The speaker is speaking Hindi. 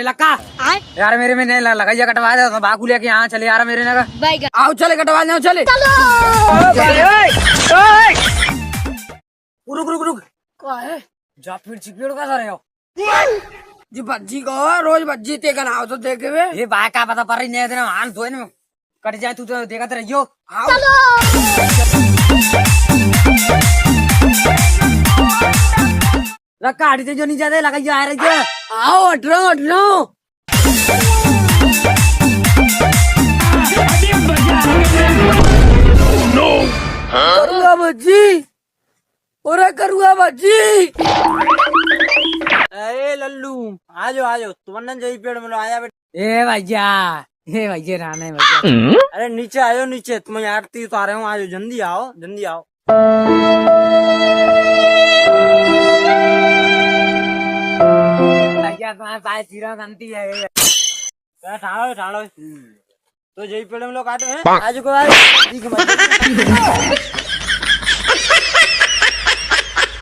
लक्का यार मेरे में नहीं लगाइए कटवा दे तो बाकू लेके यहाँ चले यार मेरे नगर आओ चले कटवा जाओ चले रुक रुक रुक क्या है जा फिर चिपड़ का सर हो जी भज्जी को रोज भज्जी ते का तो देखे वे ये बाय का पता पर नहीं देना हाल धोए ना कट जाए तू तो देखा तो रहियो लक्का हटी जो नहीं जाते लगाइए आ रही है आओ अठरो करूँगा भज्जी ओरे करूँगा भज्जी अरे लल्लू आजो तुमने जही पेड़ में आया बेटा ए भैया राना भैया अरे नीचे आयो नीचे तुम्हें आरती उतारे हूँ आज जल्दी आओ भैया तुम्हारे पास सीरा गंती है ठाड़ो तो जही पेड़ में लोग काटे हैं आज को